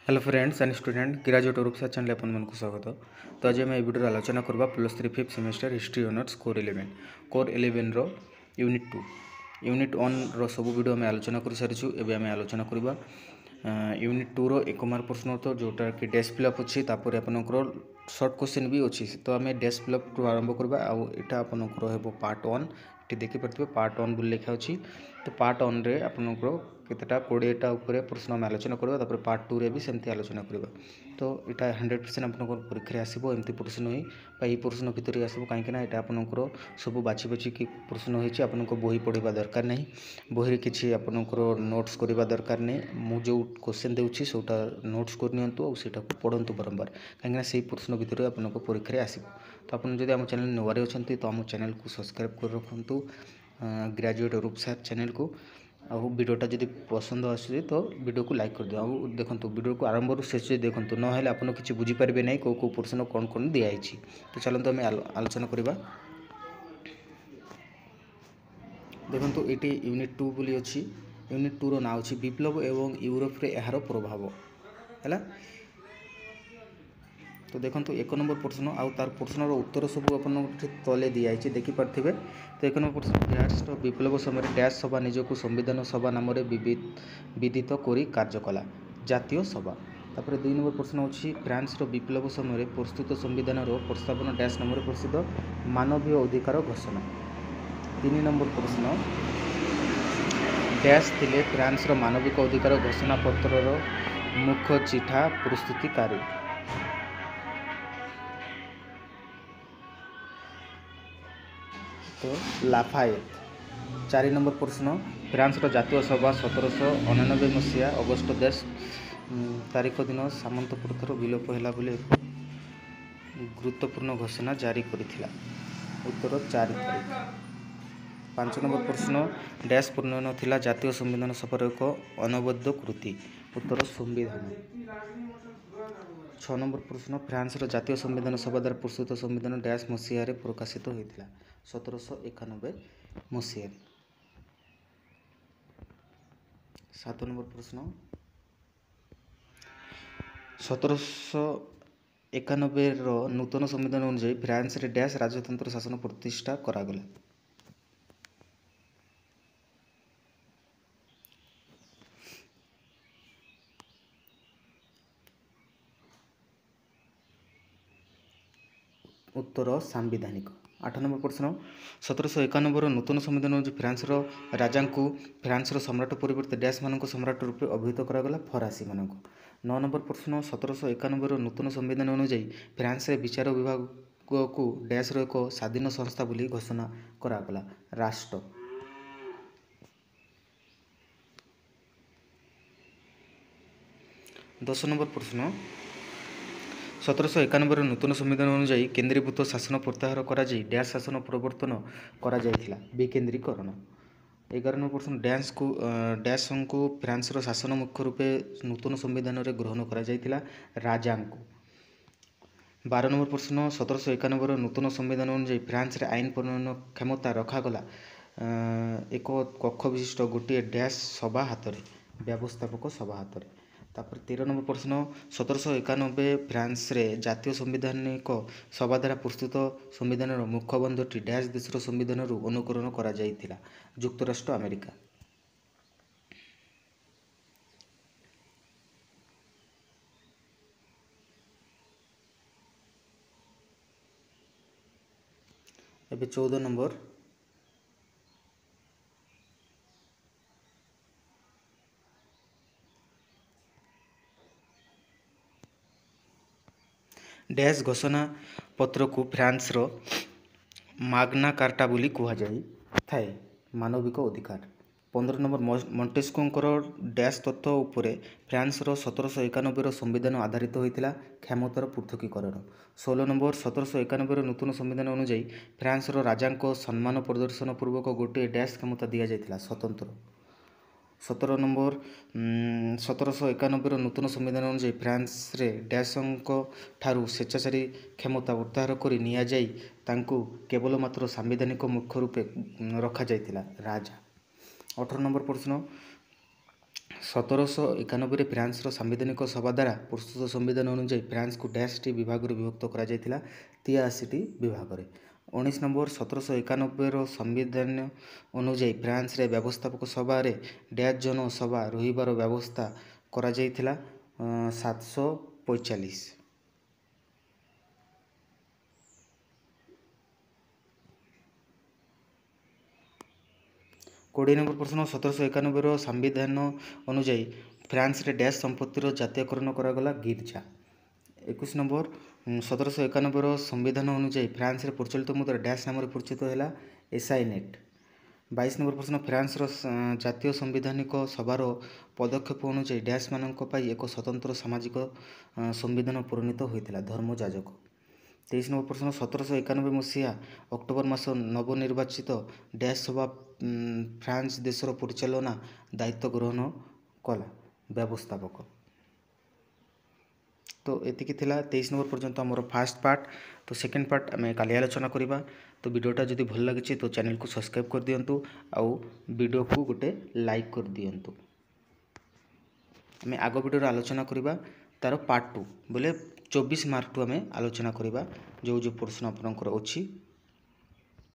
Hello friends and student graduate रूप से channel अपन मन को स्वागत। तो आज मैं वीडियो आलोचना करवा +3 5th semester history honours core 11 रो यूनिट 1 रो सब वीडियो में आलोचना कर सारी एवं आम आलोचना करवा यूनिट 2 रो 1 मार्क प्रश्न तो जोटा कि डेस्क फिलअप अच्छी आपंकर सर्ट क्वेश्चन भी अच्छी तो आम डेस्क फिलअप टू आरंभ करवा आटा आपंकर पार्ट 1 ये देखिपे पार्ट 1 बोली लिखा अच्छी तो पार्ट 1 रे आपंकर केतटा 20टा उपर प्रश्न आम आलोचना करवा पार्ट 2 रे भी सेमती आलोचना करवा तो यहाँ 100% आप परीक्षा आसो एमती प्रश्न ही प्रश्न भितर आसो कहीं यहाँ आपंकर सब बाछी बाछिकी प्रश्न होती आपको बही पढ़ा दरकार नहीं बही किसी आपंकर नोट्स करवा दरकार नहीं मुझे क्वेश्चन दूसरी सोटा नोट्स करनी सेटा पढ़तु बारंबार कहीं से प्रश्न भितर आपको परीक्षा आसो तो आपड़ आम चैनल नुआरे अच्छा तो आम चैनल को सब्सक्राइब कर रखु ग्रेजुएट रूप सार चैनल को आउ वीडियोटा जब पसंद आसुचे तो वीडियो को लाइक कर दियो आउ देखो वीडियो को आरंभ शेष देखो ना आप किसी बुझीपारे नहीं कौ कौ प्रश्न कौन कौन दिखाई तो चलते आम आलोचना करवा देखो ये यूनिट 2 बोली अच्छी यूनिट 2 रो ना अच्छी विप्लव एवं यूरोप रे यार प्रभाव है। तो देखो 1 नंबर प्रश्न आउ तार प्रश्नर उत्तर सब आप तले दिखाई देखिपे तो 1 नंबर प्रश्न राष्ट्र विप्लव समय डैश सभा निजक संविधान सभा नाम विदित कर कार्य कला जातीय सभा तापर 2 नंबर प्रश्न अच्छी फ्रांस विप्लव समय प्रस्तुत संविधान प्रस्तावन डैश नाम प्रसिद्ध मानवीय अधिकार घोषणा 3 नंबर प्रश्न डैश थिले फ्रांस मानविक अधिकार घोषणा पत्रर मुख्य चिठा प्रस्तुतिकारी तो लाफायत 4 नंबर प्रश्न फ्रांस जातीय सभा 1799 मसीहा अगस्ट 10 तारीख दिन सामंत प्रथार विलोप है बोले गुरुत्वपूर्ण घोषणा जारी करिथिला उत्तर 4 तारीख 5 नंबर प्रश्न डैश प्रणयन थिला जातीय संविधान सभार एक अनबद्ध कृति उत्तर संविधान 6 नंबर प्रश्न फ्रांस जातीय संविधान सभा द्वारा प्रस्तुत संविधान डैश मसीह प्रकाशित होता 1791 मसीह। 7 नंबर प्रश्न 1791 नूतन संविधान अनुसार फ्रांस रे डैश राजतंत्र शासन प्रतिष्ठा करागला उत्तर सांविधानिक। 8 नंबर प्रश्न 1791 नूतन संविधान अनुसार फ्रांस राजा को फ्रांस सम्राट परिवर्ते डैश मान सम्राट रूपे अभिहित करागला फरासी मान। 9 नंबर प्रश्न 1791 नूतन संविधान अनुसार फ्रांस विचार विभाग को डैश एक स्वाधीन संस्था बोली घोषणा करागला राष्ट्र। 10 नंबर प्रश्न 1791 नूतन संविधान अनुसार केन्द्रीभूत शासन प्रत्याहार करा डैश शासन प्रवर्तन करा विकेन्द्रीकरण। 11 नंबर प्रश्न डैश को फ्रांस शासन मुख्य रूपे नूतन संविधान में ग्रहण करा राजा को। 12 नंबर प्रश्न 1791 नूतन संविधान अनुसार फ्रांस आईन प्रणयन क्षमता रखागला एक कक्ष विशिष्ट गोटे डैश सभा हाथ में व्यवस्थापक सभा हाथ में। तापर 13 नंबर प्रश्न 1791 फ्रांस जातीय संवैधानिक सभा द्वारा प्रस्तुत संविधान मुख्य बंधटी डैश देशर संविधान अनुकरण करा युक्तराष्ट्र अमेरिका। एबे 14 नंबर डैश घोषणा पत्र को फ्रांस माग्ना कार्टा बोली कहुई थाए मानविक अधिकार। 15 नंबर मॉन्टेस्क्यूंकर डैश तत्व उपरे फ्रांस 1791 संविधान आधारित होता क्षमतार पृथकीकरण। 16 नंबर 1791 नूतन संविधान अनुसार फ्रांस राजा सम्मान प्रदर्शन पूर्वक गोटे डैश क्षमता दि जाता स्वतंत्र। 17 नंबर 1791 नूतन संविधान अनुसार फ्रांस डैश ठारू स्वेच्छाचारी क्षमता प्रत्याहार कर केवल मात्र सांविधानिक मुख्य रूपे रखा राजा। 18 नंबर प्रश्न 1791 ଫ୍ରାନ୍ସର ସାମ୍ବିଧାନିକ ସଭା ଦ୍ୱାରା ପ୍ରସ୍ତୁତ ସମ୍ବିଧାନ ଅନୁଯାୟୀ ଫ୍ରାନ୍ସକୁ ଡ୍ୟାସ୍ଟି ବିଭାଗରେ ବିଭକ୍ତ କରାଯାଇଥିଲା 83ଟି ବିଭାଗରେ। 19 ନମ୍ବର 1791ର ସମ୍ବିଧାନ ଅନୁଯାୟୀ ଫ୍ରାନ୍ସରେ ବ୍ୟବସ୍ଥାପକ ସଭାରେ ଡ୍ୟାସ୍ ଜନ ସଭା ରହିବାର ବ୍ୟବସ୍ଥା କରାଯାଇଥିଲା 745। 20 ନମ୍ବର ପ୍ରଶ୍ନ 1791ର ସମ୍ବିଧାନ ଅନୁଯାୟୀ ଫ୍ରାନ୍ସରେ ଡ୍ୟାସ୍ ସମ୍ପତ୍ତିର ଜାତୀୟକରଣ କରାଗଲା ଗିର୍ଜା। 21 ନମ୍ବର 1791ର ସମ୍ବିଧାନ ଅନୁଯାୟୀ ଫ୍ରାନ୍ସରେ ପ୍ରଚଳିତ ମୁଦ୍ରା ଡ୍ୟାସ୍ ନାମରେ ପରିଚିତ ହେଲା ଏସାଇନେଟ୍। 22 ନମ୍ବର ପ୍ରଶ୍ନ ଫ୍ରାନ୍ସର ଜାତୀୟ ସାମ୍ବିଧାନିକ ସଭାର ପଦକ୍ଷେପ ଅନୁଯାୟୀ ଡ୍ୟାସ୍ମାନଙ୍କ ପାଇଁ ଏକ ସ୍ୱତନ୍ତ୍ର ସାମାଜିକ ସମ୍ବିଧାନ ପ୍ରଣୀତ ହୋଇଥିଲା ଧର୍ମଯାଜକ। 23 ନମ୍ବର ପ୍ରଶ୍ନ 1791 ମସିହା ଅକ୍ଟୋବର ମାସ ନବନିର୍ବାଚିତ ଡ୍ୟାସ୍ ସଭା ଫ୍ରାନ୍ସ ଦେଶର ପରିଚାଳନା ଦାୟିତ୍ୱ ଗ୍ରହଣ କଲା ବ୍ୟବସ୍ଥାପକ। तो एतिकी थिला 23 नंबर पर्यंत आमर फास्ट पार्ट। तो सेकेंड पार्ट आम काली आलोचना करवा। तो वीडियोटा जदि भल लगी तो चैनल को सब्सक्राइब कर दिंतु आउ वीडियो को गोटे लाइक कर दिंतु। आम आग वीडियो आलोचना करवा तार पार्ट 2 बोले 24 मार्क टू आम आलोचना करवा जो पोर्शन आपनकर अच्छी